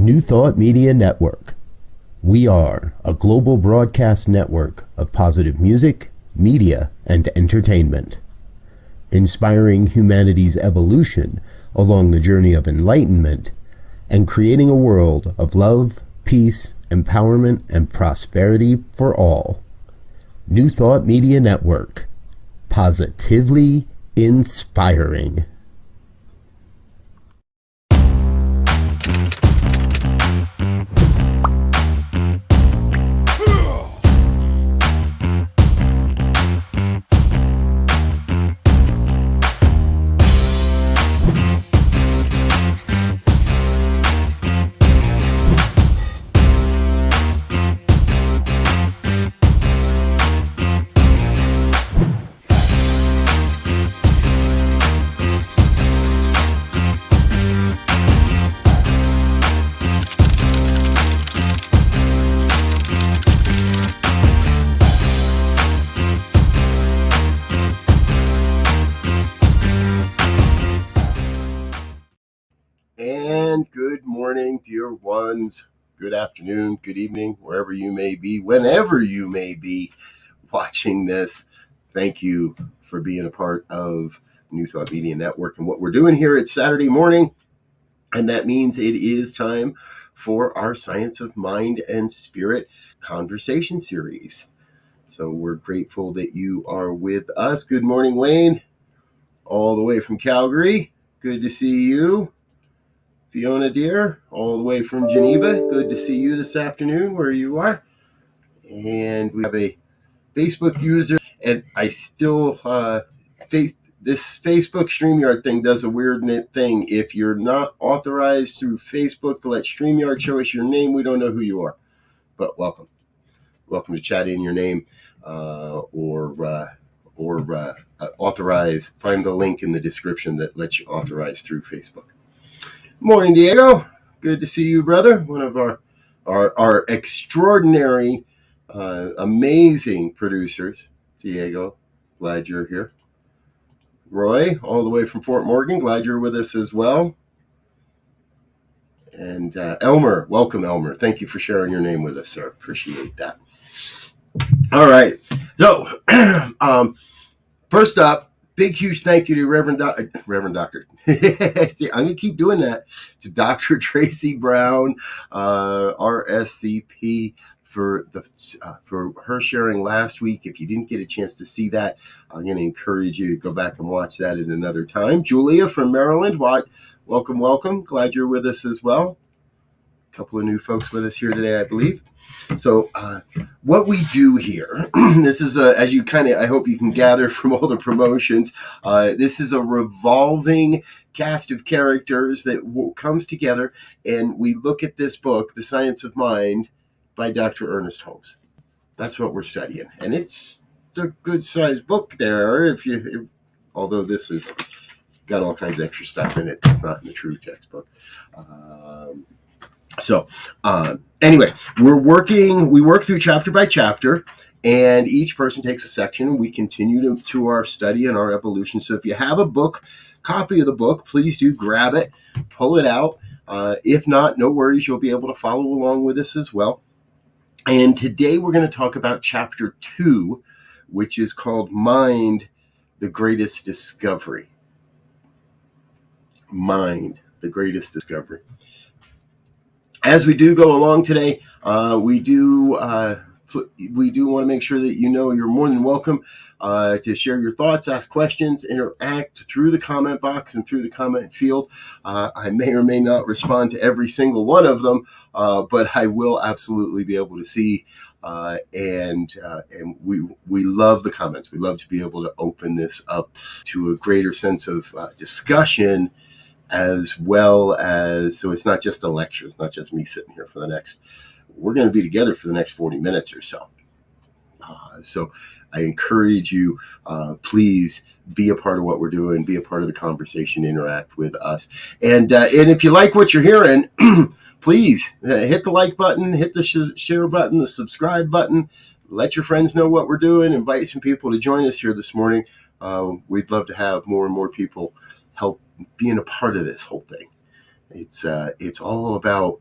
New Thought Media Network. We are a global broadcast network of positive music, media, and entertainment, inspiring humanity's evolution along the journey of enlightenment and creating a world of love, peace, empowerment, and prosperity for all. New Thought Media Network. Positively inspiring. And good morning, dear ones. Good afternoon, good evening, wherever you may be, whenever you may be watching this. Thank you for being a part of New Thought Media Network and what we're doing here. It's Saturday morning, and that means it is time for our Science of Mind and Spirit conversation series. So we're grateful that you are with us. Good morning, Wayne, all the way from Calgary. Good to see you. Fiona dear, all the way from Geneva. Good to see you this afternoon where you are. And we have a Facebook user, and I still this Facebook StreamYard thing does a weird thing. If you're not authorized through Facebook to let StreamYard show us your name, we don't know who you are. But welcome to chat in your name or authorize. Find the link in the description that lets you authorize through Facebook. Morning, Diego. Good to see you, brother. One of our extraordinary, amazing producers. Diego, glad you're here. Roy, all the way from Fort Morgan, glad you're with us as well. And Elmer, welcome, Elmer. Thank you for sharing your name with us, sir. Appreciate that. All right. So, first up, big, huge thank you to Reverend Doctor. See, I'm going to keep doing that. To Dr. Tracy Brown, RSCP, for her sharing last week. If you didn't get a chance to see that, I'm going to encourage you to go back and watch that at another time. Julia from Maryland, welcome. Glad you're with us as well. A couple of new folks with us here today, I believe. So what we do here, this is as you I hope you can gather from all the promotions, this is a revolving cast of characters that comes together, and we look at this book, The Science of Mind, by Dr. Ernest Holmes. That's what we're studying, and it's a good-sized book there. Although this has got all kinds of extra stuff in it, it's not in the true textbook. Anyway, we work through chapter by chapter, and each person takes a section, and we continue to our study and our evolution. So if you have a copy of the book, please do grab it, pull it out. If not, no worries, you'll be able to follow along with us as well. And today we're going to talk about chapter 2, which is called Mind, the Greatest Discovery. Mind, the Greatest Discovery. As we do go along today, we do want to make sure that you know you're more than welcome to share your thoughts, ask questions, interact through the comment box and through the comment field. I may or may not respond to every single one of them, but I will absolutely be able to see. And we love the comments. We love to be able to open this up to a greater sense of discussion, as well as, so it's not just a lecture, it's not just me sitting here we're going to be together for the next 40 minutes or so. So I encourage you, please be a part of what we're doing, be a part of the conversation, interact with us. And if you like what you're hearing, please hit the like button, hit the share button, the subscribe button, let your friends know what we're doing, invite some people to join us here this morning. We'd love to have more and more people help being a part of this whole thing. It's all about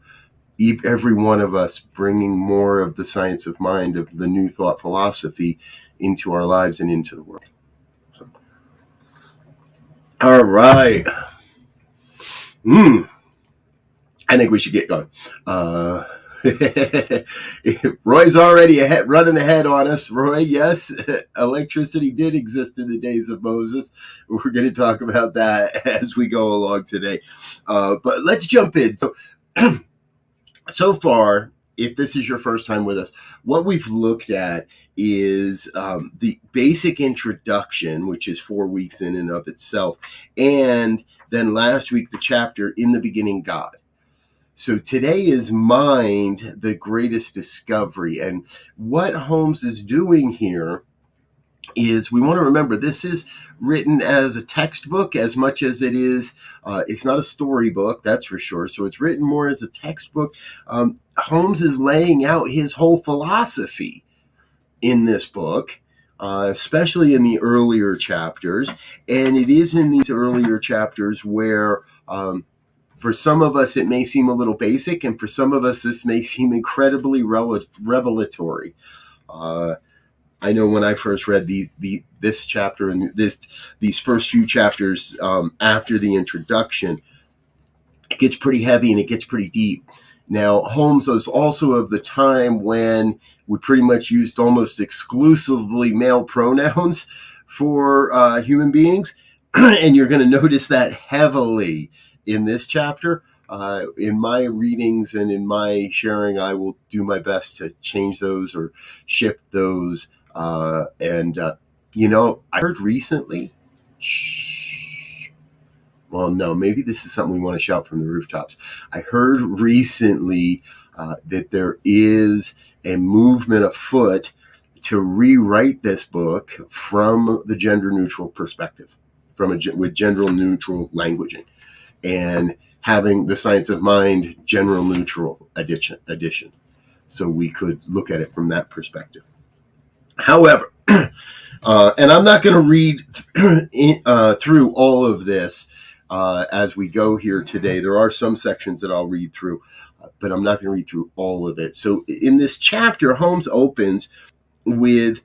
every one of us bringing more of the science of mind, of the new thought philosophy into our lives and into the world. So, all right. I think we should get going. Roy's already running ahead on us. Roy, yes, electricity did exist in the days of Moses. We're going to talk about that as we go along today. But let's jump in. So far, if this is your first time with us, what we've looked at is the basic introduction, which is 4 weeks in and of itself, and then last week, the chapter, In the Beginning, God. So today is Mind, the Greatest Discovery. And what Holmes is doing here is, we want to remember, this is written as a textbook as much as it is, it's not a storybook, that's for sure. So it's written more as a textbook. Holmes is laying out his whole philosophy in this book, especially in the earlier chapters. And it is in these earlier chapters where, for some of us, it may seem a little basic, and for some of us, this may seem incredibly revelatory. I know when I first read this chapter and these first few chapters after the introduction, it gets pretty heavy and it gets pretty deep. Now, Holmes was also of the time when we pretty much used almost exclusively male pronouns for human beings, and you're going to notice that heavily in this chapter. In my readings and in my sharing, I will do my best to change those or shift those. I heard recently, well, no, maybe this is something we want to shout from the rooftops. I heard recently that there is a movement afoot to rewrite this book from the gender-neutral perspective, with gender-neutral languaging, and having the Science of Mind general neutral edition. So we could look at it from that perspective. However, and I'm not going to read through all of this as we go here today. There are some sections that I'll read through, but I'm not going to read through all of it. So in this chapter, Holmes opens with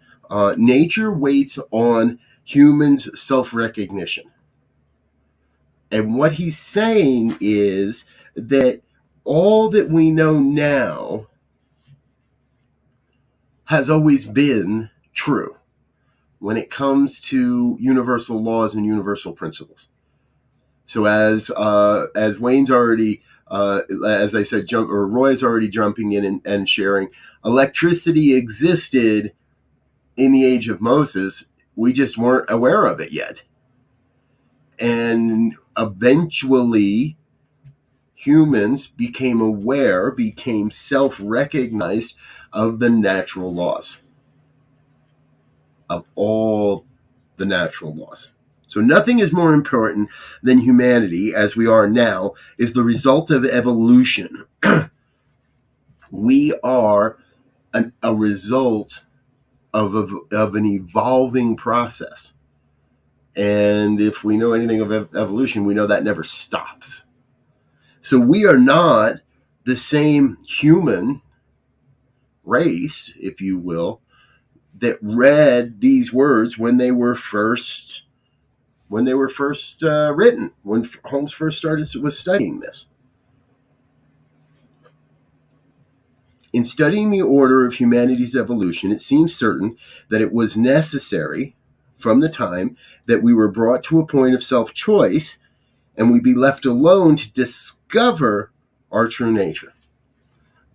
nature waits on humans' self-recognition. And what he's saying is that all that we know now has always been true when it comes to universal laws and universal principles. So as Wayne's already, as I said, Roy's already jumping in and sharing, electricity existed in the age of Moses. We just weren't aware of it yet. And eventually, humans became self-recognized of the natural laws, of all the natural laws. So nothing is more important than humanity, as we are now, is the result of evolution. We are a result of an evolving process. And if we know anything of evolution, we know that never stops. So we are not the same human race, if you will, that read these words when they were first written, when Holmes first was studying this. In studying the order of humanity's evolution, it seems certain that it was necessary, from the time that we were brought to a point of self-choice, and we be left alone to discover our true nature.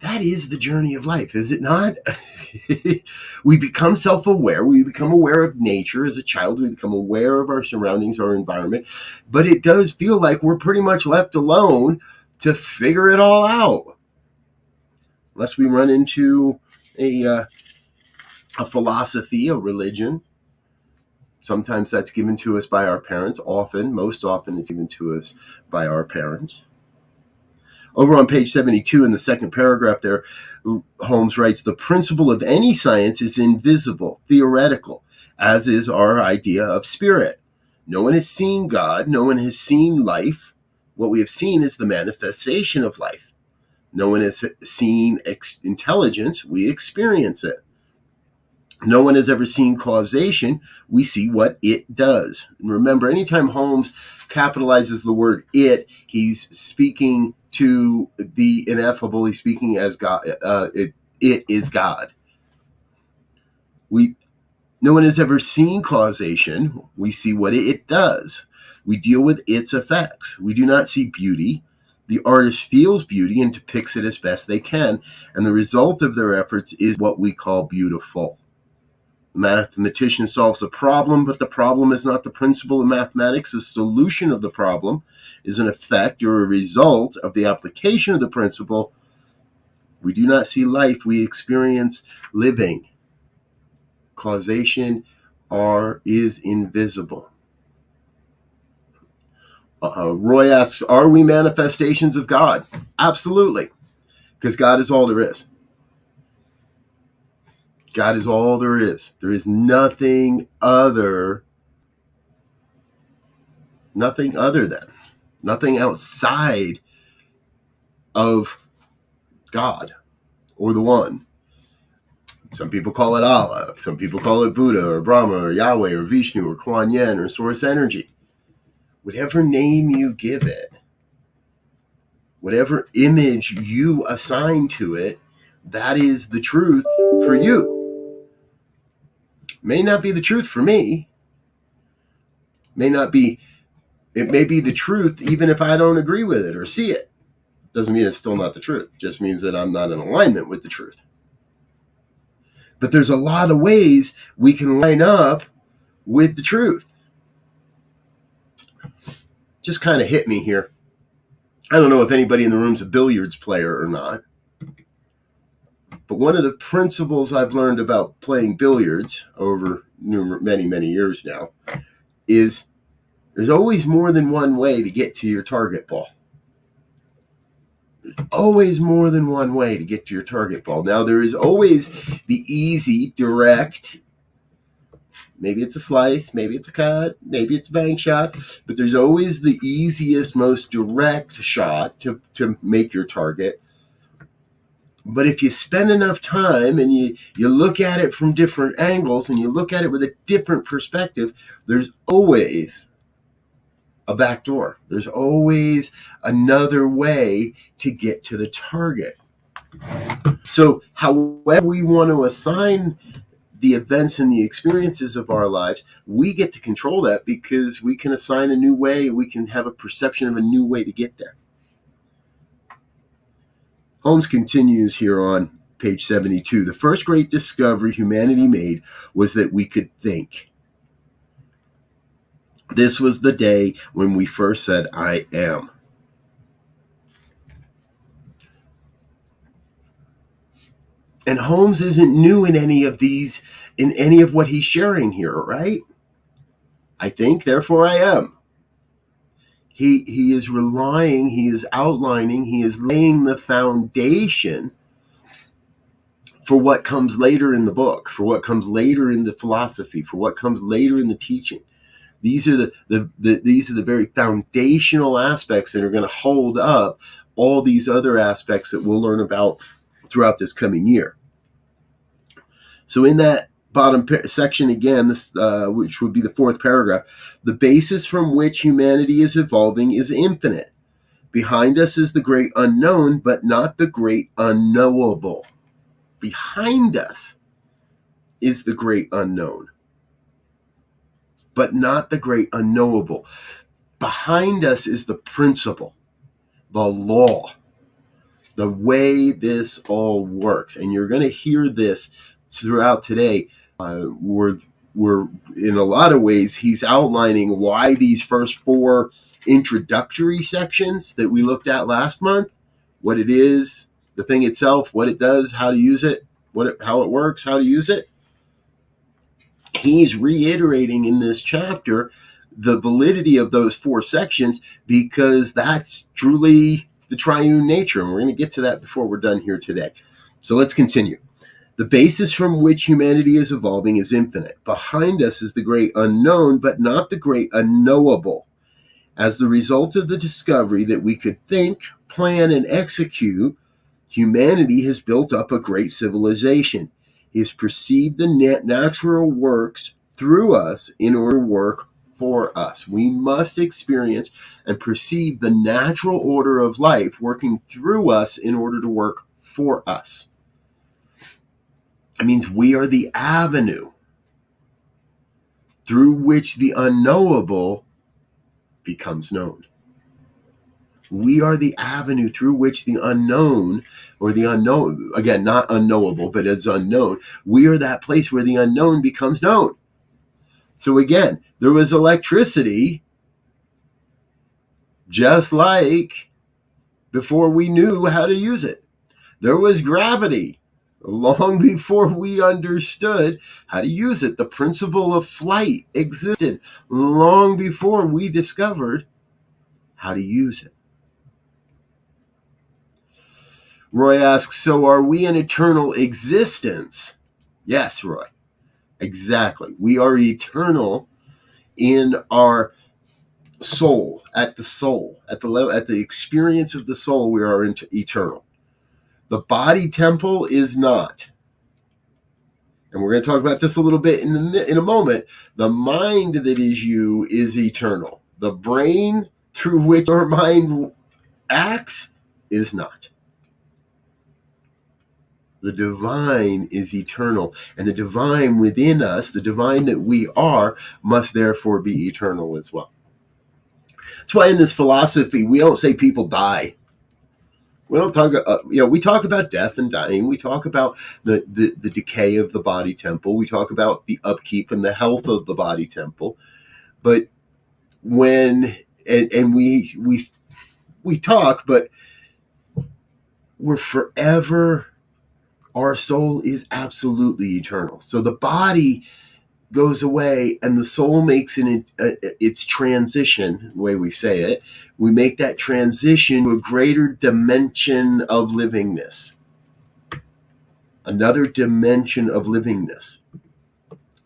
That is the journey of life, is it not? We become self-aware. We become aware of nature as a child. We become aware of our surroundings, our environment. But it does feel like we're pretty much left alone to figure it all out. Unless we run into a philosophy, a religion. Sometimes that's given to us by our parents. Most often it's given to us by our parents. Over on page 72 in the second paragraph there, Holmes writes, the principle of any science is invisible, theoretical, as is our idea of spirit. No one has seen God. No one has seen life. What we have seen is the manifestation of life. No one has seen intelligence. We experience it. No one has ever seen causation. We see what it does. And remember, anytime Holmes capitalizes the word it, he's speaking to the ineffable. He's speaking as God. It is God. No one has ever seen causation. We see what it does. We deal with its effects. We do not see beauty. The artist feels beauty and depicts it as best they can, and the result of their efforts is what we call beautiful. The mathematician solves a problem, but the problem is not the principle of mathematics. The solution of the problem is an effect or a result of the application of the principle. We do not see life, we experience living. Causation is invisible. Roy asks, are we manifestations of God? Absolutely, because God is all there is. God is all there is. There is nothing other than, nothing outside of God or the One. Some people call it Allah. Some people call it Buddha or Brahma or Yahweh or Vishnu or Kuan Yin or Source Energy. Whatever name you give it, whatever image you assign to it, that is the truth for you. May not be the truth for me. It may be the truth even if I don't agree with it or see it. Doesn't mean it's still not the truth. It just means that I'm not in alignment with the truth. But there's a lot of ways we can line up with the truth. Just kind of hit me here. I don't know if anybody in the room's a billiards player or not. But one of the principles I've learned about playing billiards over many, many years now is there's always more than one way to get to your target ball. There's always more than one way to get to your target ball. Now, there is always the easy, direct, maybe it's a slice, maybe it's a cut, maybe it's a bank shot, but there's always the easiest, most direct shot to make your target. But if you spend enough time and you look at it from different angles and you look at it with a different perspective, there's always a back door. There's always another way to get to the target. So however we want to assign the events and the experiences of our lives, we get to control that because we can assign a new way. We can have a perception of a new way to get there. Holmes continues here on page 72. The first great discovery humanity made was that we could think. This was the day when we first said, I am. And Holmes isn't new in any of what he's sharing here, right? I think, therefore I am. He is relying, he is outlining, he is laying the foundation for what comes later in the book, for what comes later in the philosophy, for what comes later in the teaching. These are the very foundational aspects that are going to hold up all these other aspects that we'll learn about throughout this coming year. So in that bottom section again, which would be the fourth paragraph, the basis from which humanity is evolving is infinite. Behind us is the great unknown, but not the great unknowable. Behind us is the great unknown, but not the great unknowable. Behind us is the principle, the law, the way this all works. And you're going to hear this throughout today. We're in a lot of ways, he's outlining why these first four introductory sections that we looked at last month, what it is, the thing itself, what it does, how to use it, how it works, how to use it. He's reiterating in this chapter the validity of those four sections because that's truly the triune nature. And we're going to get to that before we're done here today. So let's continue. The basis from which humanity is evolving is infinite. Behind us is the great unknown, but not the great unknowable. As the result of the discovery that we could think, plan, and execute Humanity has built up a great civilization. He has perceived the natural works through us in order to work for us. We must experience and perceive the natural order of life working through us in order to work for us. It means we are the avenue through which the unknowable becomes known. We are the avenue through which the unknown, or the unknown, again, not unknowable, but it's unknown. We are that place where the unknown becomes known. So again, there was electricity just like before we knew how to use it. There was gravity long before we understood how to use it. The principle of flight existed long before we discovered how to use it. Roy asks, so are we an eternal existence? Yes, Roy, exactly. We are eternal in our soul, at the level, at the experience of the soul. We are eternal. The body temple is not. And we're going to talk about this a little bit in a moment. The mind that is you is eternal. The brain through which our mind acts is not. The divine is eternal. And the divine within us, the divine that we are, must therefore be eternal as well. That's why in this philosophy, we don't say people die. We don't talk, we talk about death and dying. We talk about the decay of the body temple. We talk about the upkeep and the health of the body temple. But when, and we talk, but we're forever, our soul is absolutely eternal. So the body goes away and the soul makes its transition, the way we say it. We make that transition to a greater dimension of livingness. Another dimension of livingness.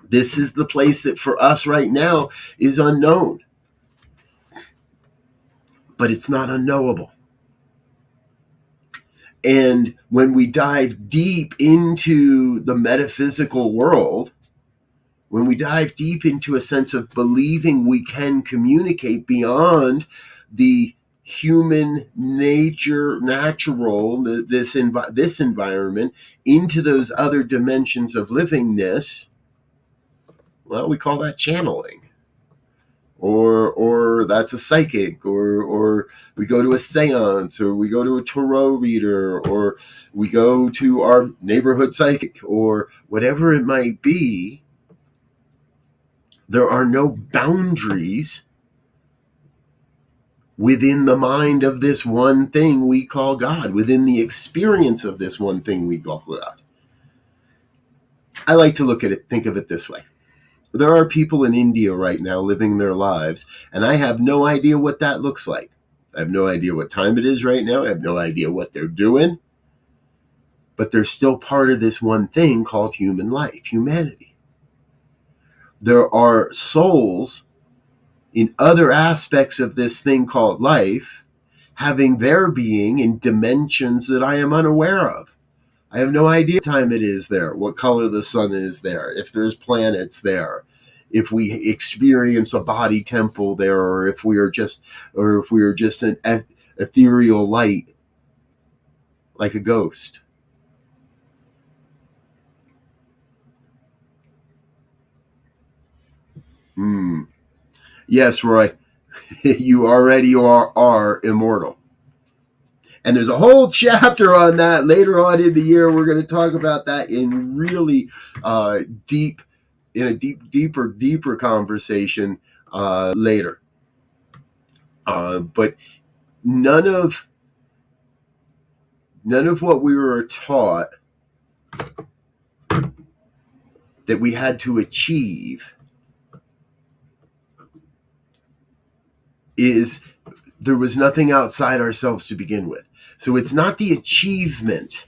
This is the place that for us right now is unknown. But it's not unknowable. And when we dive deep into the metaphysical world, when we dive deep into a sense of believing we can communicate beyond the human nature, natural, this environment, into those other dimensions of livingness, well, we call that channeling. Or that's a psychic, or we go to a seance, or we go to a tarot reader, or we go to our neighborhood psychic, or whatever it might be. There are no boundaries within the mind of this one thing we call God, within the experience of this one thing we call God. I like to think of it this way. There are people in India right now living their lives, and I have no idea what that looks like. I have no idea what time it is right now. I have no idea what they're doing. But they're still part of this one thing called human life, humanity. There are souls in other aspects of this thing called life having their being in dimensions that I am unaware of. I have no idea what time it is there, what color the sun is there, if there's planets there, if we experience a body temple there, or if we are just an ethereal light, like a ghost. Yes, Roy, you already are immortal. And there's a whole chapter on that later on in the year. We're going to talk about that in really deeper conversation later. But none of what we were taught that we had to achieve there was nothing outside ourselves to begin with. So it's not the achievement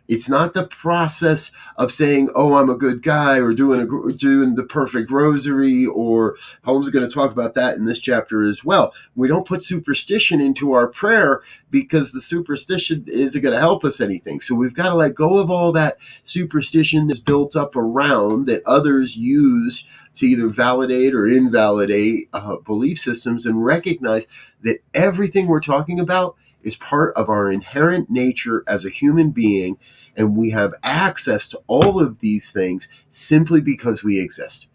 It's not the process of saying, "Oh, I'm a good guy," or doing the perfect rosary. Or Holmes is going to talk about that in this chapter as well. We don't put superstition into our prayer because the superstition isn't going to help us anything. So we've got to let go of all that superstition that's built up around that others use to either validate or invalidate belief systems, and recognize that everything we're talking about is part of our inherent nature as a human being, and we have access to all of these things simply because we exist.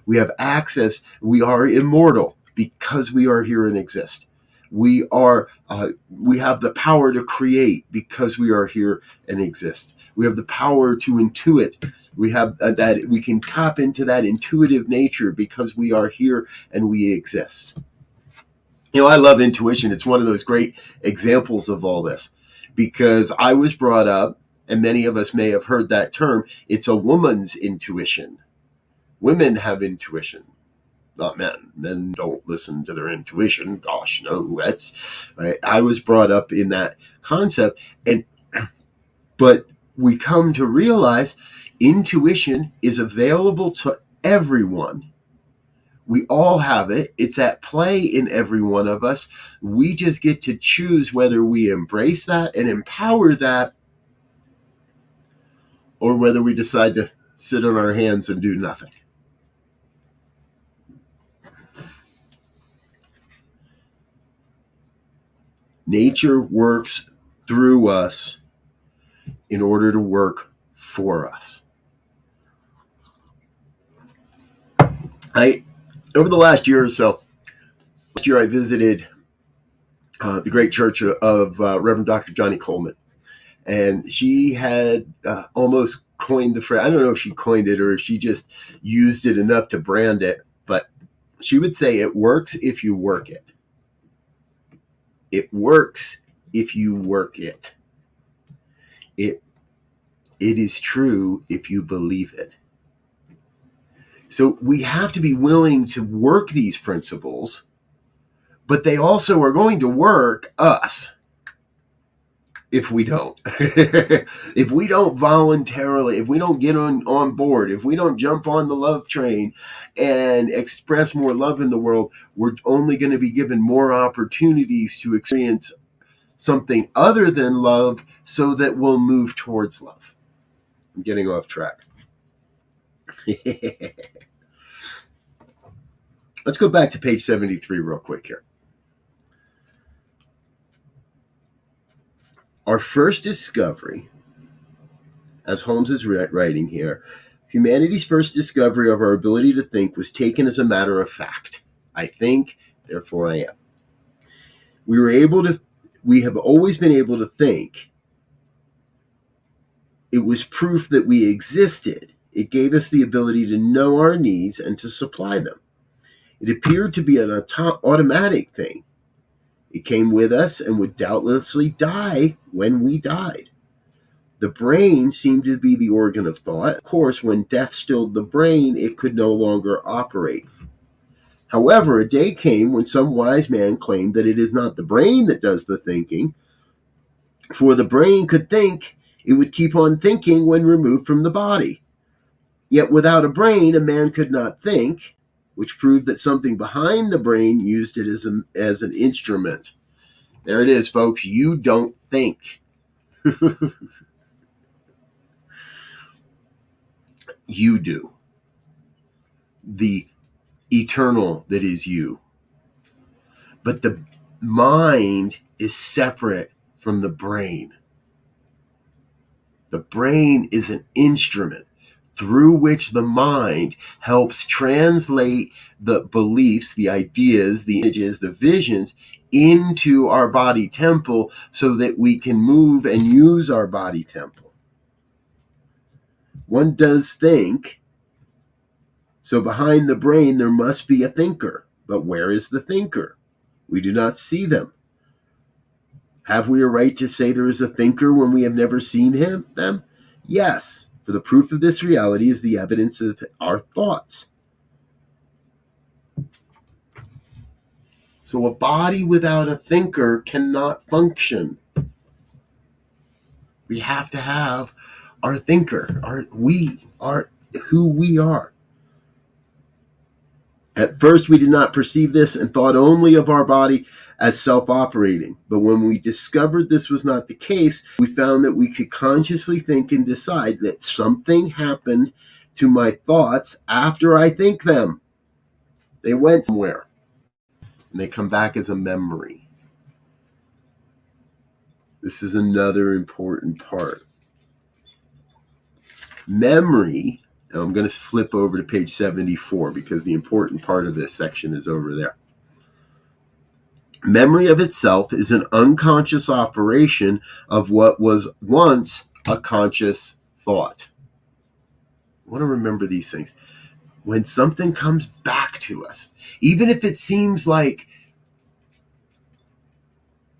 We have access. We are immortal because we are here and exist. We have the power to create because we are here and exist. We have the power to intuit. We have that. We can tap into that intuitive nature because we are here and we exist. I love intuition. It's one of those great examples of all this, because I was brought up, and many of us may have heard that term, it's a woman's intuition. Women have intuition, not men. Men don't listen to their intuition. Gosh, no, that's right. I was brought up in that concept, but we come to realize intuition is available to everyone. We all have it. It's at play in every one of us. We just get to choose whether we embrace that and empower that, or whether we decide to sit on our hands and do nothing. Nature works through us in order to work for us. Over the last year or so, I visited the great church of Reverend Dr. Johnny Coleman. And she had almost coined the phrase. I don't know if she coined it or if she just used it enough to brand it, but she would say, it works if you work it. It works if you work it. It is true if you believe it. So we have to be willing to work these principles, but they also are going to work us. If we don't, if we don't voluntarily, if we don't get on board, if we don't jump on the love train and express more love in the world, we're only going to be given more opportunities to experience something other than love, so that we'll move towards love. I'm getting off track. Let's go back to page 73 real quick here. Our first discovery, as Holmes is writing here, humanity's first discovery of our ability to think was taken as a matter of fact. I think, therefore I am. We have always been able to think. It was proof that we existed. It gave us the ability to know our needs and to supply them. It appeared to be an automatic thing. It came with us and would doubtlessly die when we died. The brain seemed to be the organ of thought. Of course, when death stilled the brain, it could no longer operate. However, a day came when some wise man claimed that it is not the brain that does the thinking, for the brain could think, it would keep on thinking when removed from the body. Yet without a brain, a man could not think, which proved that something behind the brain used it as an instrument. There it is, folks. You don't think. You do. The eternal that is you. But the mind is separate from the brain. The brain is an instrument through which the mind helps translate the beliefs, the ideas, the images, the visions into our body temple, so that we can move and use our body temple. One does think, so behind the brain there must be a thinker. But where is the thinker? We do not see them. Have we a right to say there is a thinker when we have never seen them? Yes, for the proof of this reality is the evidence of our thoughts. So a body without a thinker cannot function. We have to have our thinker, we are who we are. At first, we did not perceive this and thought only of our body as self-operating. But when we discovered this was not the case, we found that we could consciously think and decide that something happened to my thoughts after I think them. They went somewhere, and they come back as a memory. This is another important part. Memory. Now I'm going to flip over to page 74 because the important part of this section is over there. Memory of itself is an unconscious operation of what was once a conscious thought. I want to remember these things. When something comes back to us, even if it seems like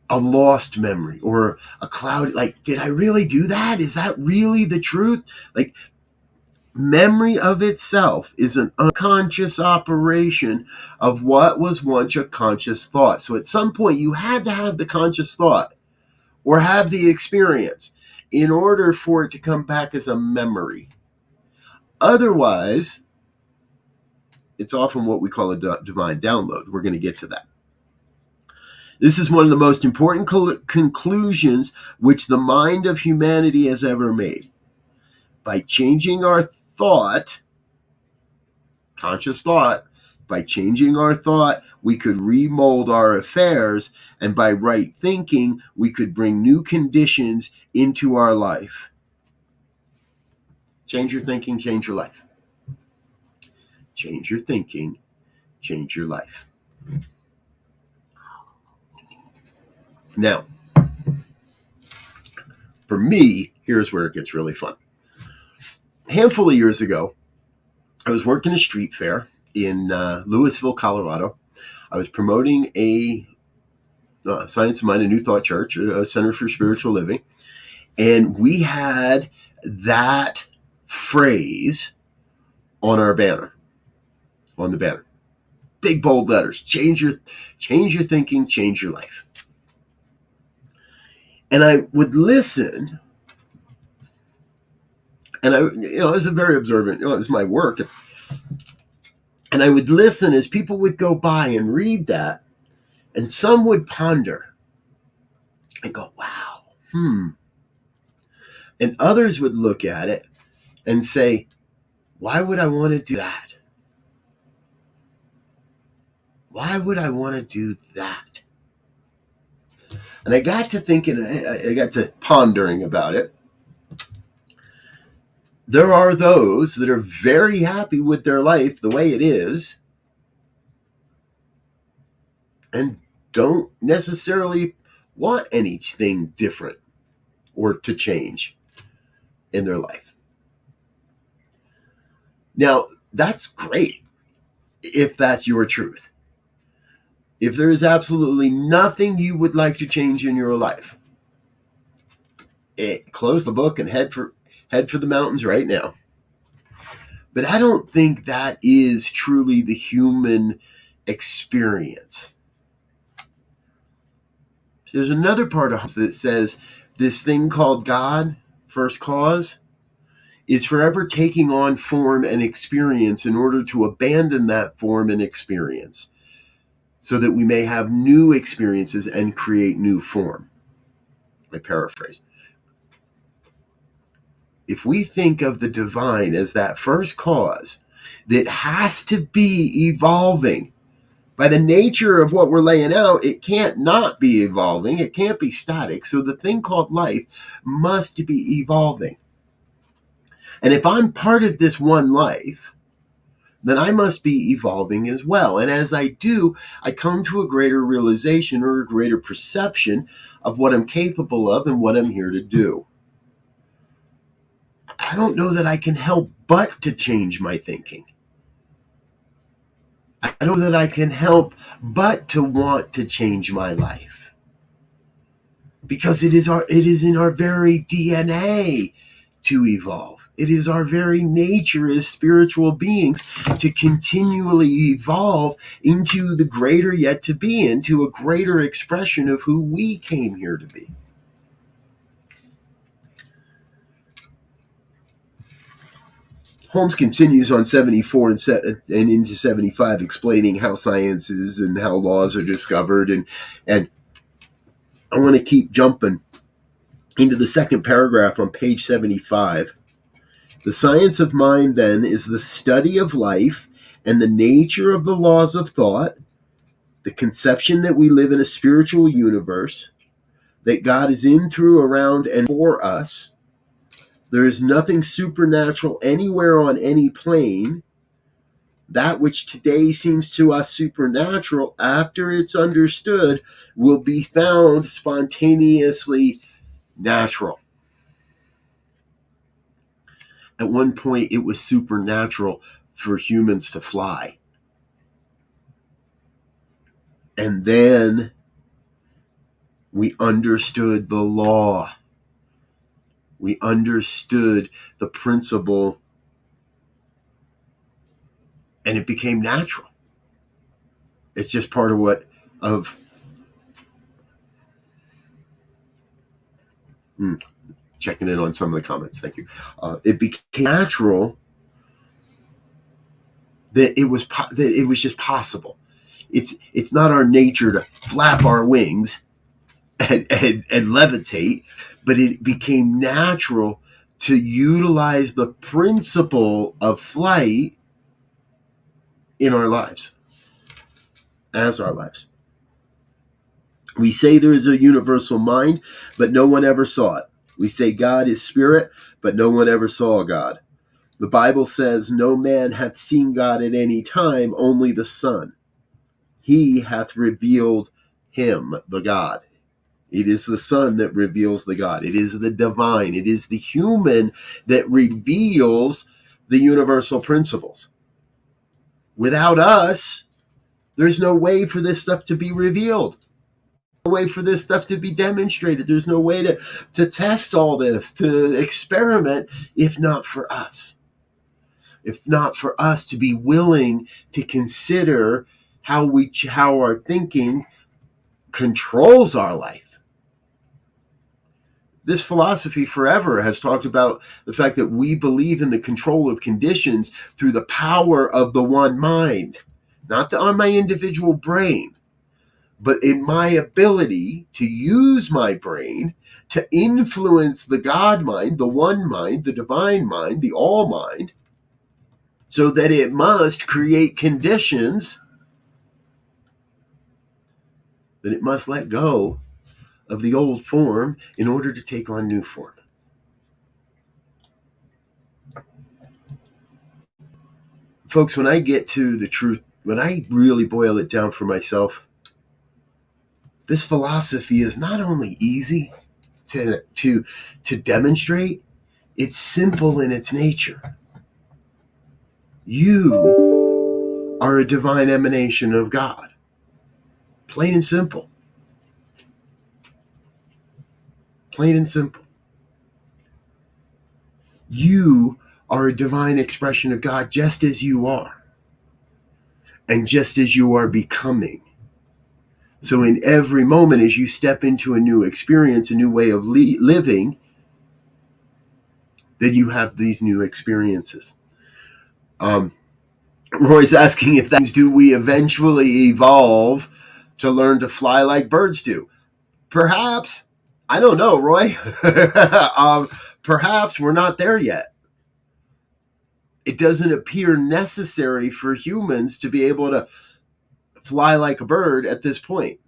a lost memory or a cloud, like, did I really do that? Is that really the truth? Like, memory of itself is an unconscious operation of what was once a conscious thought. So at some point you had to have the conscious thought or have the experience in order for it to come back as a memory. Otherwise, it's often what we call a divine download. We're going to get to that. This is one of the most important conclusions which the mind of humanity has ever made. By changing our thought, conscious thought, by changing our thought, we could remold our affairs, and by right thinking, we could bring new conditions into our life. Change your thinking, change your life. Change your thinking, change your life. Now, for me, here's where it gets really fun. A handful of years ago, I was working a street fair in Louisville, Colorado. I was promoting a Science of Mind, a New Thought Church, a Center for Spiritual Living. And we had that phrase on our banner, on the banner. Big, bold letters. Change your thinking, change your life. And I would listen, and I was a very observant, it was my work. And I would listen as people would go by and read that, and some would ponder and go, wow, And others would look at it and say, why would I want to do that? Why would I want to do that? And I got to thinking, I got to pondering about it. There are those that are very happy with their life the way it is and don't necessarily want anything different or to change in their life. Now, that's great if that's your truth. If there is absolutely nothing you would like to change in your life, close the book and head for the mountains right now. But I don't think that is truly the human experience. There's another part of that says this thing called God, first cause, is forever taking on form and experience in order to abandon that form and experience, so that we may have new experiences and create new form. I paraphrase. If we think of the divine as that first cause that has to be evolving, by the nature of what we're laying out, it can't not be evolving. It can't be static. So the thing called life must be evolving. And if I'm part of this one life, then I must be evolving as well. And as I do, I come to a greater realization or a greater perception of what I'm capable of and what I'm here to do. I don't know that I can help but to change my thinking. I know that I can help but to want to change my life. Because it is in our very DNA to evolve. It is our very nature as spiritual beings to continually evolve into the greater yet to be, into a greater expression of who we came here to be. Holmes continues on 74 and into 75, explaining how sciences and how laws are discovered. And I want to keep jumping into the second paragraph on page 75. The science of mind, then, is the study of life and the nature of the laws of thought, the conception that we live in a spiritual universe, that God is in, through, around, and for us. There is nothing supernatural anywhere on any plane. That which today seems to us supernatural, after it's understood, will be found spontaneously natural. At one point, it was supernatural for humans to fly. And then we understood the law. We understood the principle, and it became natural. It's just part of checking in on some of the comments. Thank you. It became natural that it was just possible. It's not our nature to flap our wings and levitate, but it became natural to utilize the principle of flight in our lives, as our lives. We say there is a universal mind, but no one ever saw it. We say God is spirit, but no one ever saw God. The Bible says, no man hath seen God at any time, only the Son. He hath revealed him, the God. It is the Son that reveals the God. It is the divine. It is the human that reveals the universal principles. Without us, there's no way for this stuff to be revealed. No way for this stuff to be demonstrated. There's no way to test all this, to experiment, if not for us. If not for us to be willing to consider how our thinking controls our life. This philosophy forever has talked about the fact that we believe in the control of conditions through the power of the one mind, not on my individual brain, but in my ability to use my brain to influence the God mind, the one mind, the divine mind, the all mind, so that it must create conditions that it must let go of the old form in order to take on new form. Folks, when I get to the truth, when I really boil it down for myself, this philosophy is not only easy to demonstrate, it's simple in its nature. You are a divine emanation of God. Plain and simple. Plain and simple. You are a divine expression of God just as you are. And just as you are becoming. So in every moment as you step into a new experience, a new way of living, that you have these new experiences. Roy's asking if that means, do we eventually evolve to learn to fly like birds do? Perhaps. I don't know, Roy. Perhaps we're not there yet. It doesn't appear necessary for humans to be able to fly like a bird at this point.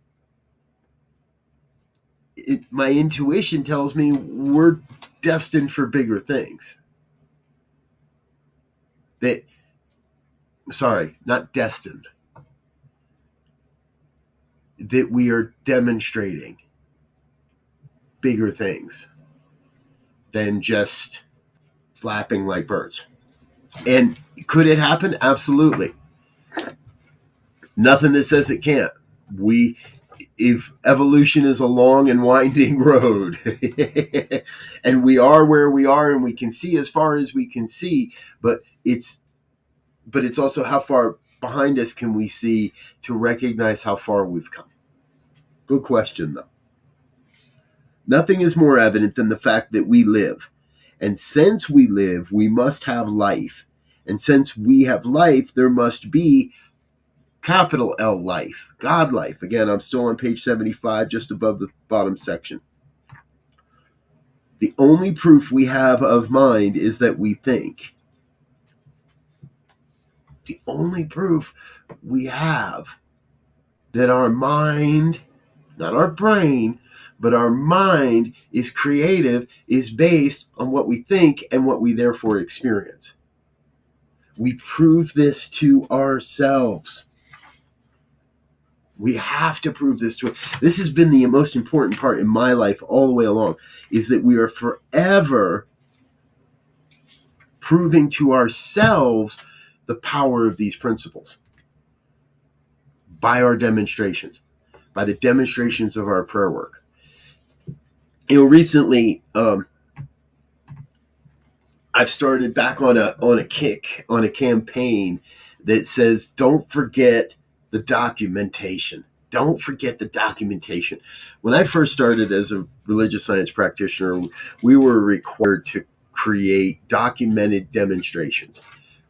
My intuition tells me we're destined for bigger things. Not destined. That we are demonstrating bigger things than just flapping like birds. And could it happen? Absolutely. Nothing that says it can't. If evolution is a long and winding road, and we are where we are, and we can see as far as we can see, but it's also how far behind us can we see to recognize how far we've come. Good question, though. Nothing is more evident than the fact that we live. And since we live, we must have life. And since we have life, there must be capital L life, God life. Again, I'm still on page 75, just above the bottom section. The only proof we have of mind is that we think. The only proof we have that our mind, not our brain, but our mind is creative, is based on what we think and what we therefore experience. We prove this to ourselves. We have to prove this to it. This has been the most important part in my life all the way along, is that we are forever proving to ourselves the power of these principles by our demonstrations, by the demonstrations of our prayer work. Recently, I've started back on a kick, on a campaign that says, don't forget the documentation. Don't forget the documentation. When I first started as a religious science practitioner, we were required to create documented demonstrations,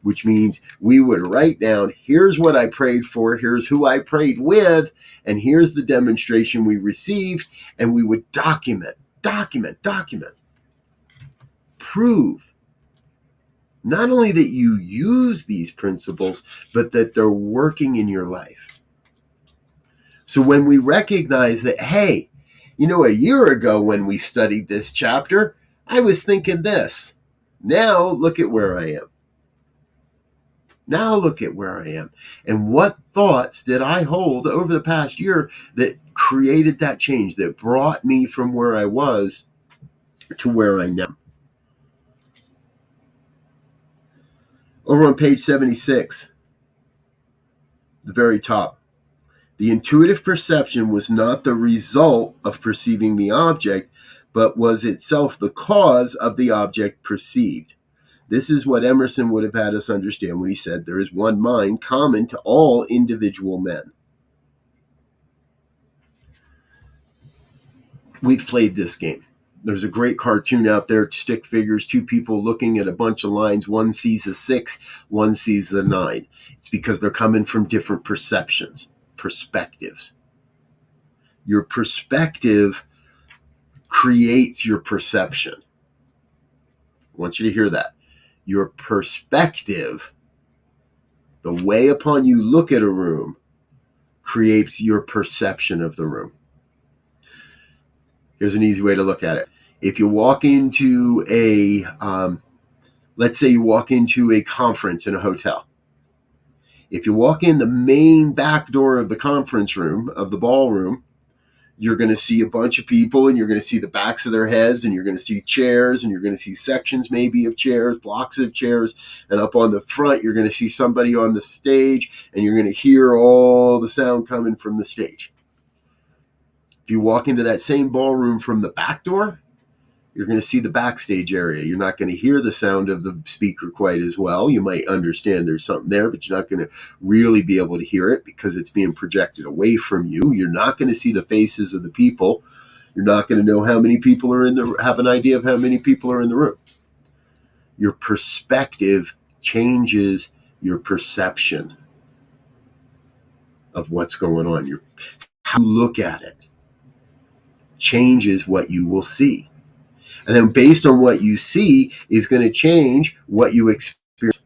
which means we would write down, here's what I prayed for, here's who I prayed with, and here's the demonstration we received, and we would document. Prove not only that you use these principles, but that they're working in your life. So when we recognize that, hey, a year ago when we studied this chapter, I was thinking this. Now look at where I am. And what thoughts did I hold over the past year that created that change, that brought me from where I was to where I am now? Over on page 76, the very top, the intuitive perception was not the result of perceiving the object, but was itself the cause of the object perceived. This is what Emerson would have had us understand when he said there is one mind common to all individual men. We've played this game. There's a great cartoon out there, stick figures, two people looking at a bunch of lines. One sees a 6, one sees the 9. It's because they're coming from different perceptions, perspectives. Your perspective creates your perception. I want you to hear that. Your perspective, the way upon you look at a room, creates your perception of the room. Here's an easy way to look at it. If you walk into let's say you walk into a conference in a hotel. If you walk in the main back door of the conference room, of the ballroom, you're going to see a bunch of people, and you're going to see the backs of their heads, and you're going to see chairs, and you're going to see sections maybe of chairs, blocks of chairs, and up on the front, you're going to see somebody on the stage, and you're going to hear all the sound coming from the stage. If you walk into that same ballroom from the back door, you're going to see the backstage area. You're not going to hear the sound of the speaker quite as well. You might understand there's something there, but you're not going to really be able to hear it because it's being projected away from you. You're not going to see the faces of the people. You're not going to know how many people are have an idea of how many people are in the room. Your perspective changes your perception of what's going on. How you look at it changes what you will see. And then based on what you see is going to change what you experience,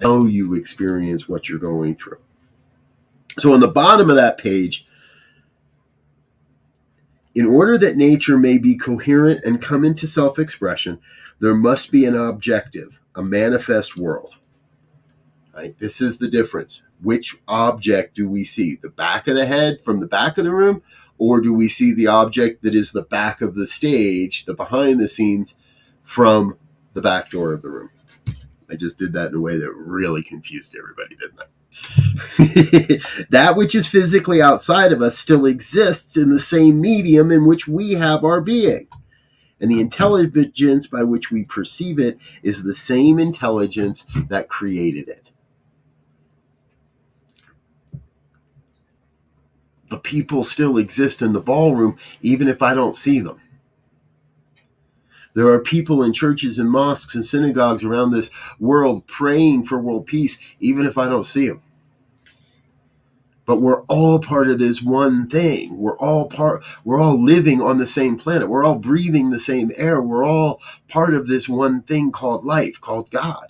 how you experience what you're going through. So on the bottom of that page, in order that nature may be coherent and come into self-expression, there must be an objective, a manifest world. Right? This is the difference. Which object do we see? The back of the head from the back of the room? Or do we see the object that is the back of the stage, the behind the scenes, from the back door of the room? I just did that in a way that really confused everybody, didn't I? That which is physically outside of us still exists in the same medium in which we have our being. And the intelligence by which we perceive it is the same intelligence that created it. The people still exist in the ballroom, even if I don't see them. There are people in churches and mosques and synagogues around this world praying for world peace, even if I don't see them. But we're all part of this one thing. We're all living on the same planet. We're all breathing the same air. We're all part of this one thing called life, called God.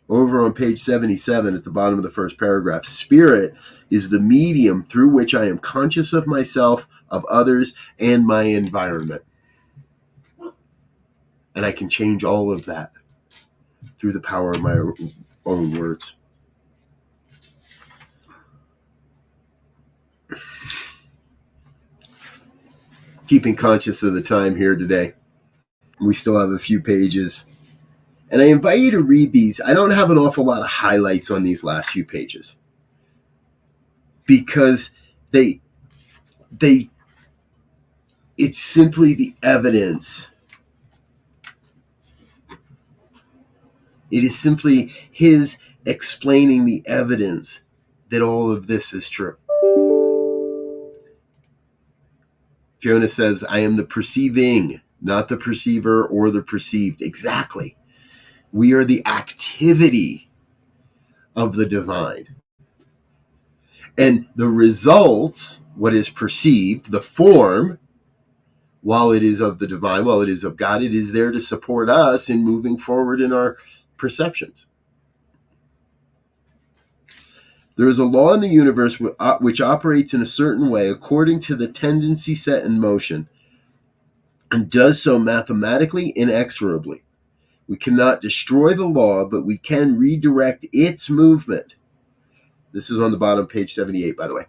Over on page 77 at the bottom of the first paragraph, spirit is the medium through which I am conscious of myself, of others, and my environment. And I can change all of that through the power of my own words. Keeping conscious of the time here today. We still have a few pages. And I invite you to read these. I don't have an awful lot of highlights on these last few pages because it's simply the evidence. It is simply his explaining the evidence that all of this is true. Fiona says, I am the perceiving, not the perceiver or the perceived. Exactly. We are the activity of the divine. And the results, what is perceived, the form, while it is of the divine, while it is of God, it is there to support us in moving forward in our perceptions. There is a law in the universe which operates in a certain way according to the tendency set in motion and does so mathematically inexorably. We cannot destroy the law, but we can redirect its movement. This is on the bottom, page 78, by the way.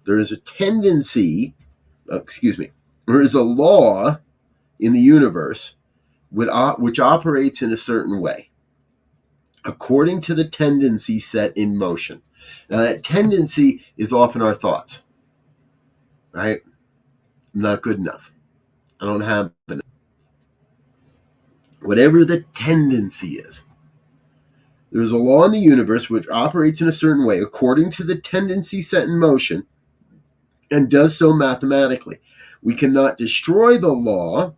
There is a there is a law in the universe which operates in a certain way, according to the tendency set in motion. Now, that tendency is often our thoughts, right? I'm not good enough. I don't have enough. Whatever the tendency is, there is a law in the universe which operates in a certain way according to the tendency set in motion and does so mathematically. We cannot destroy the law,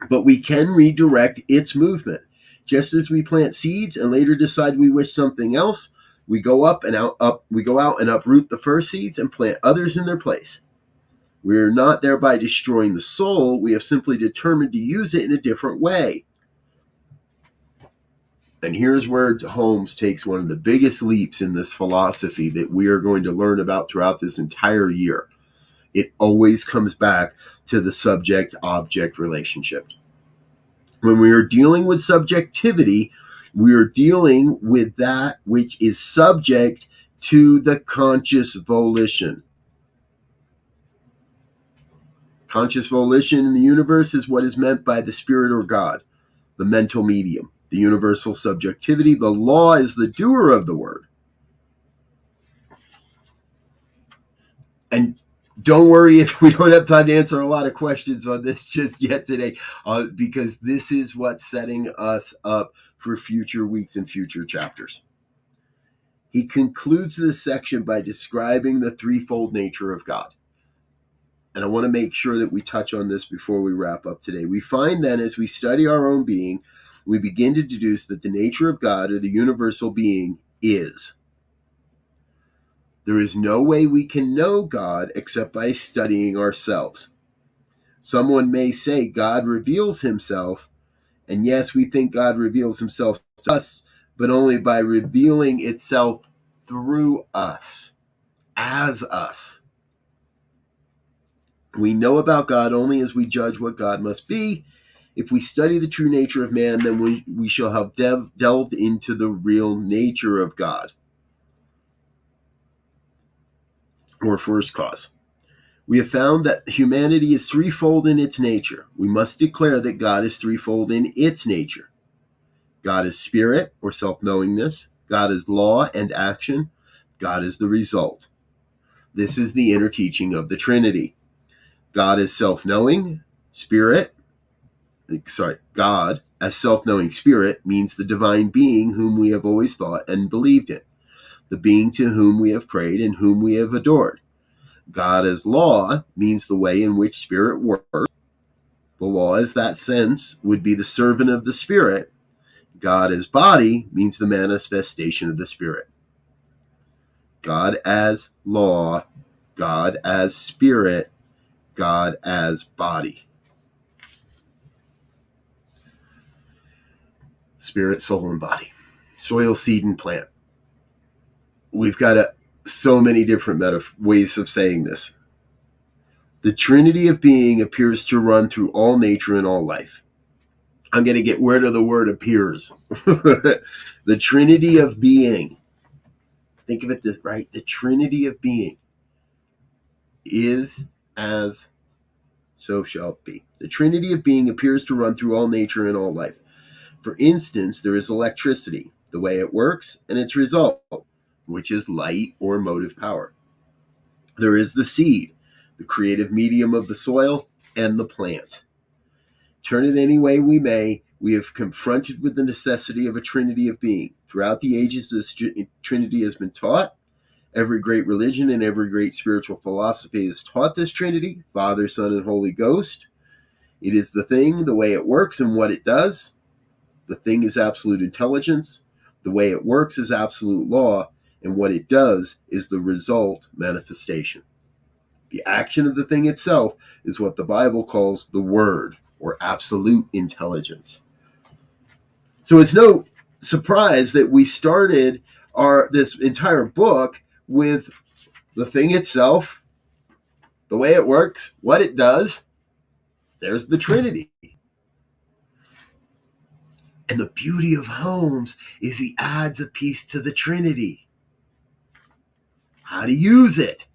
but we can redirect its movement. Just as we plant seeds and later decide we wish something else, we go out and uproot the first seeds and plant others in their place. We are not thereby destroying the soul. We have simply determined to use it in a different way. And here's where Holmes takes one of the biggest leaps in this philosophy that we are going to learn about throughout this entire year. It always comes back to the subject-object relationship. When we are dealing with subjectivity, we are dealing with that which is subject to the conscious volition. Conscious volition in the universe is what is meant by the spirit or God, the mental medium, the universal subjectivity. The law is the doer of the word. And don't worry if we don't have time to answer a lot of questions on this just yet today, because this is what's setting us up for future weeks and future chapters. He concludes this section by describing the threefold nature of God. And I want to make sure that we touch on this before we wrap up today. We find then, as we study our own being, we begin to deduce that the nature of God, or the universal being, is. There is no way we can know God except by studying ourselves. Someone may say God reveals himself, and yes, we think God reveals himself to us, but only by revealing itself through us, as us. We know about God only as we judge what God must be. If we study the true nature of man, then we shall have delved into the real nature of God. Or first cause. We have found that humanity is threefold in its nature. We must declare that God is threefold in its nature. God is spirit, or self-knowingness. God is law and action. God is the result. This is the inner teaching of the Trinity. God as self-knowing spirit. God as self-knowing spirit means the divine being whom we have always thought and believed in, the being to whom we have prayed and whom we have adored. God as law means the way in which spirit works. The law, as that sense, would be the servant of the spirit. God as body means the manifestation of the spirit. God as law, God as spirit, God as body. Spirit, soul, and body. Soil, seed, and plant. We've got so many different ways of saying this. The Trinity of being appears to run through all nature and all life. I'm going to get rid of the word appears. The Trinity of being. Think of it this, right? The Trinity of being is as so shall it be. The Trinity of being appears to run through all nature and all life. For instance, there is electricity, the way it works, and its result, which is light or motive power. There is the seed, the creative medium of the soil, and the plant. Turn it any way we may, we have confronted with the necessity of a trinity of being. Throughout the ages, this trinity has been taught. Every great religion and every great spiritual philosophy has taught this trinity, Father, Son, and Holy Ghost. It is the thing, the way it works, and what it does. The thing is absolute intelligence. The way it works is absolute law, and what it does is the result, manifestation. The action of the thing itself is what the Bible calls the word, or absolute intelligence. So it's no surprise that we started this entire book with the thing itself, the way it works, what it does. There's the Trinity. And the beauty of Holmes is he adds a piece to the Trinity. How to use it.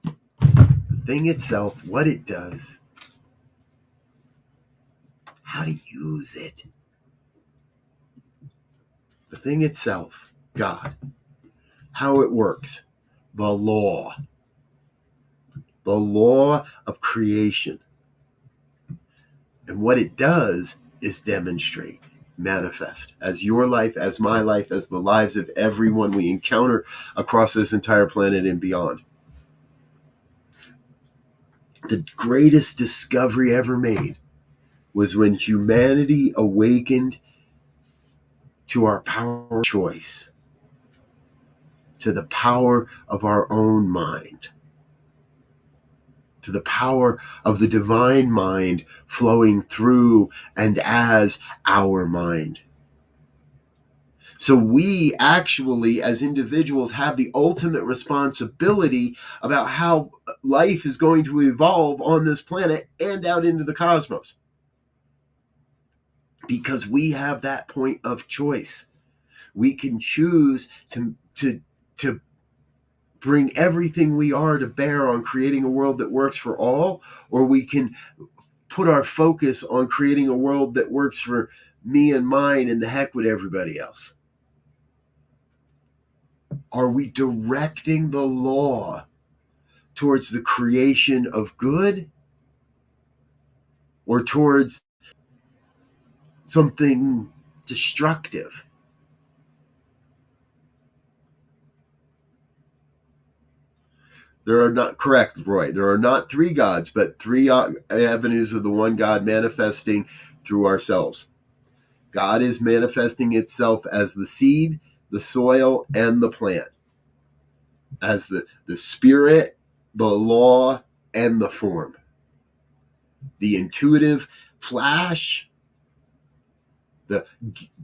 The thing itself, what it does. How to use it. The thing itself, God. How it works. The law. The law of creation. And what it does is demonstrate, manifest, as your life, as my life, as the lives of everyone we encounter across this entire planet and beyond. The greatest discovery ever made was when humanity awakened to our power of choice, to the power of our own mind, to the power of the divine mind flowing through and as our mind. So we actually, as individuals, have the ultimate responsibility about how life is going to evolve on this planet and out into the cosmos. Because we have that point of choice. We can choose to bring everything we are to bear on creating a world that works for all, or we can put our focus on creating a world that works for me and mine and the heck with everybody else. Are we directing the law towards the creation of good or towards something destructive? There are not, correct, Roy, there are not three gods, but three avenues of the one God manifesting through ourselves. God is manifesting itself as the seed, the soil, and the plant. As the spirit, the law, and the form. The intuitive flash, the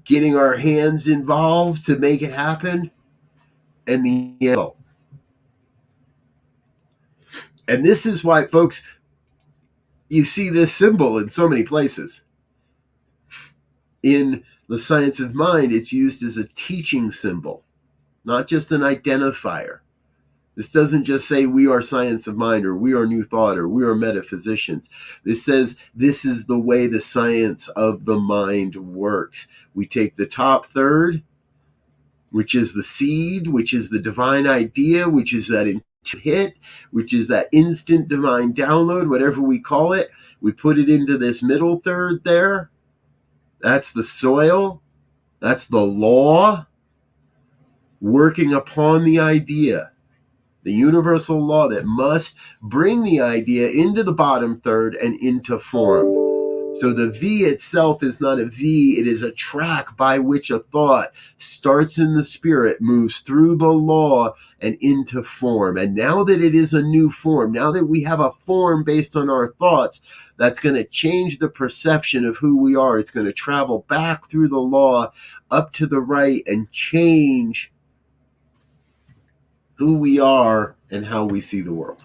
getting our hands involved to make it happen, and the result. And this is why, folks, you see this symbol in so many places. In the science of mind, it's used as a teaching symbol, not just an identifier. This doesn't just say we are science of mind or we are new thought or we are metaphysicians. This says this is the way the science of the mind works. We take the top third, which is the seed, which is the divine idea, which is that hit, which is that instant divine download, whatever we call it. We put it into this middle third there. That's the soil. That's the law working upon the idea. the universal law that must bring the idea into the bottom third and into form. So the V itself is not a V, it is a track by which a thought starts in the spirit, moves through the law and into form. And now that it is a new form, now that we have a form based on our thoughts, that's going to change the perception of who we are. It's going to travel back through the law up to the right and change who we are and how we see the world.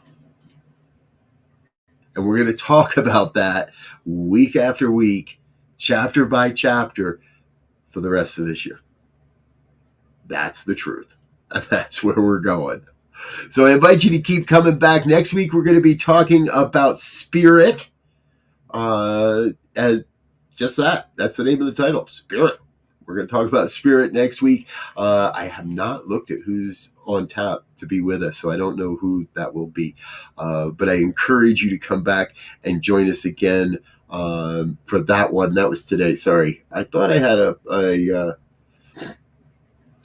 And we're going to talk about that week after week, chapter by chapter, for the rest of this year. That's the truth. And that's where we're going. So I invite you to keep coming back. Next week, we're going to be talking about spirit. As just that. That's the name of the title, Spirit. We're going to talk about spirit next week. I have not looked at who's on tap to be with us, so I don't know who that will be. But I encourage you to come back and join us again for that one. That was today. Sorry. I thought I had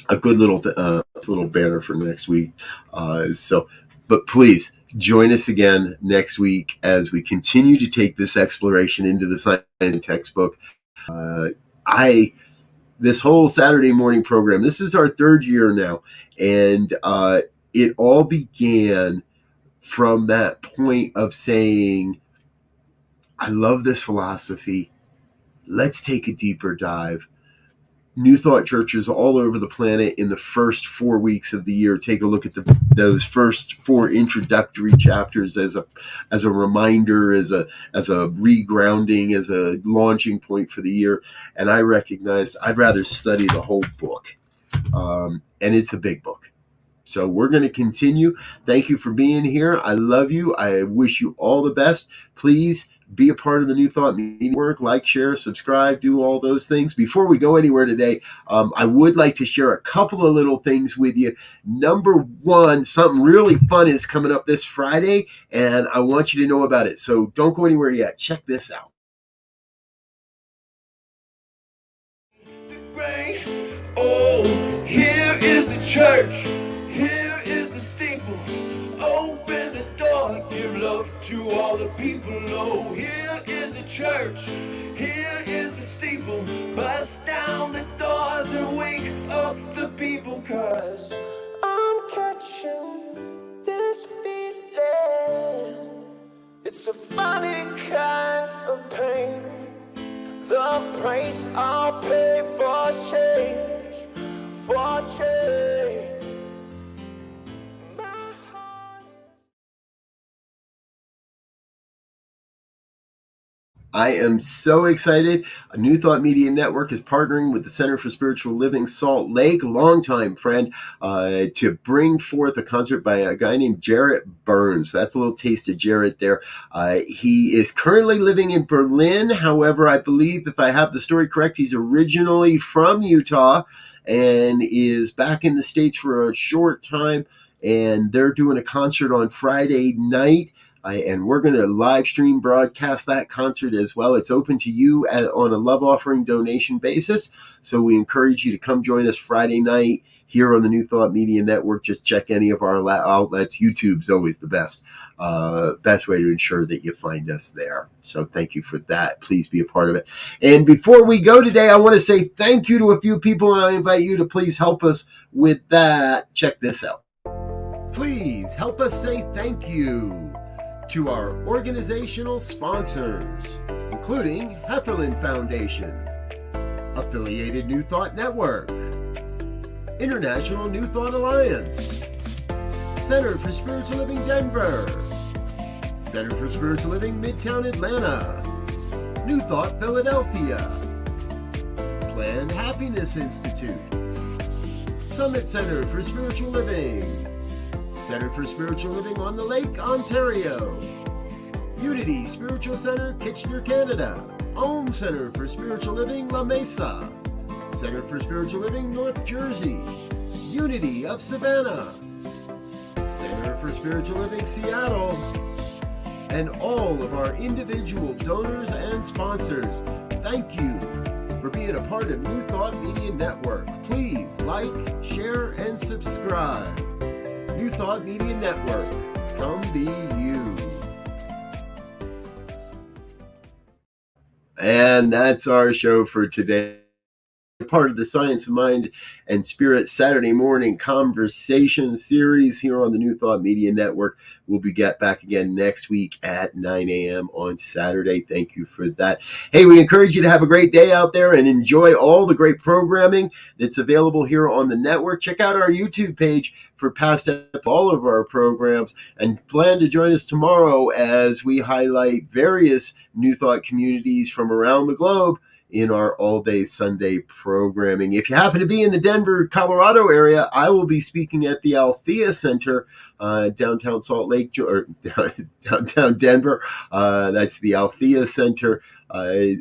a good little banner for next week. But please join us again next week as we continue to take this exploration into the science textbook. This whole Saturday morning program, this is our third year now, and it all began from that point of saying, I love this philosophy. Let's take a deeper dive. New Thought churches all over the planet in the first 4 weeks of the year take a look at those first 4 introductory chapters as a reminder, as a regrounding, as a launching point for the year. And I recognize I'd rather study the whole book, and it's a big book. So we're going to continue. Thank you for being here. I love you. I wish you all the best. Please be a part of the New Thought Media Network. Like, share, subscribe, do all those things. Before we go anywhere today, I would like to share a couple of little things with you. Number one, something really fun is coming up this Friday, and I want you to know about it. So don't go anywhere yet. Check this out. Oh, here is the church. Here is the steeple. Open the door. Give love to all the people. Oh, here is the church. Here is the steeple. Bust down the doors and wake up the people. 'Cause I'm catching this feeling. It's a funny kind of pain. The price I'll pay for change, for change. I am so excited. A New Thought Media Network is partnering with the Center for Spiritual Living Salt Lake, longtime friend, to bring forth a concert by a guy named Jarrett Burns. That's a little taste of Jarrett there. He is currently living in Berlin. However, I believe, if I have the story correct, he's originally from Utah and is back in the States for a short time. And they're doing a concert on Friday night. And we're going to live stream broadcast that concert as well. It's open to you on a love offering donation basis. So we encourage you to come join us Friday night here on the New Thought Media Network. Just check any of our outlets. YouTube's always the best way to ensure that you find us there. So thank you for that. Please be a part of it. And before we go today, I want to say thank you to a few people, and I invite you to please help us with that. Check this out. Please help us say thank you to our organizational sponsors, including Hefferland Foundation, Affiliated New Thought Network, International New Thought Alliance, Center for Spiritual Living Denver, Center for Spiritual Living Midtown Atlanta, New Thought Philadelphia, Planned Happiness Institute, Summit Center for Spiritual Living, Center for Spiritual Living on the Lake, Ontario, Unity Spiritual Center, Kitchener, Canada, Om Center for Spiritual Living, La Mesa, Center for Spiritual Living, North Jersey, Unity of Savannah, Center for Spiritual Living, Seattle, and all of our individual donors and sponsors. Thank you for being a part of New Thought Media Network. Please like, share, and subscribe. New Thought Media Network. Come be you. And that's our show for today. Part of the Science of Mind and Spirit Saturday morning conversation series here on the New Thought Media Network. We'll be back again next week at 9 a.m. on Saturday. Thank you for that. Hey, we encourage you to have a great day out there and enjoy all the great programming that's available here on the network. Check out our YouTube page for past all of our programs, and plan to join us tomorrow as we highlight various New Thought communities from around the globe in our all-day Sunday programming. If you happen to be in the Denver, Colorado area, I will be speaking at the Althea Center, downtown Salt Lake, or downtown Denver. That's the Althea Center.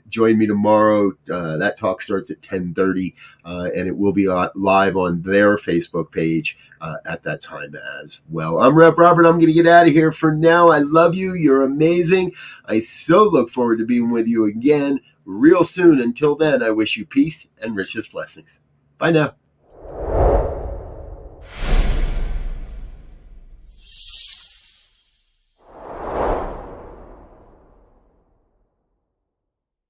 Join me tomorrow. That talk starts at 10:30, and it will be live on their Facebook page at that time as well. I'm Rev Robert. I'm going to get out of here for now. I love you. You're amazing. I so look forward to being with you again real soon. Until then, I wish you peace and richest blessings. Bye now.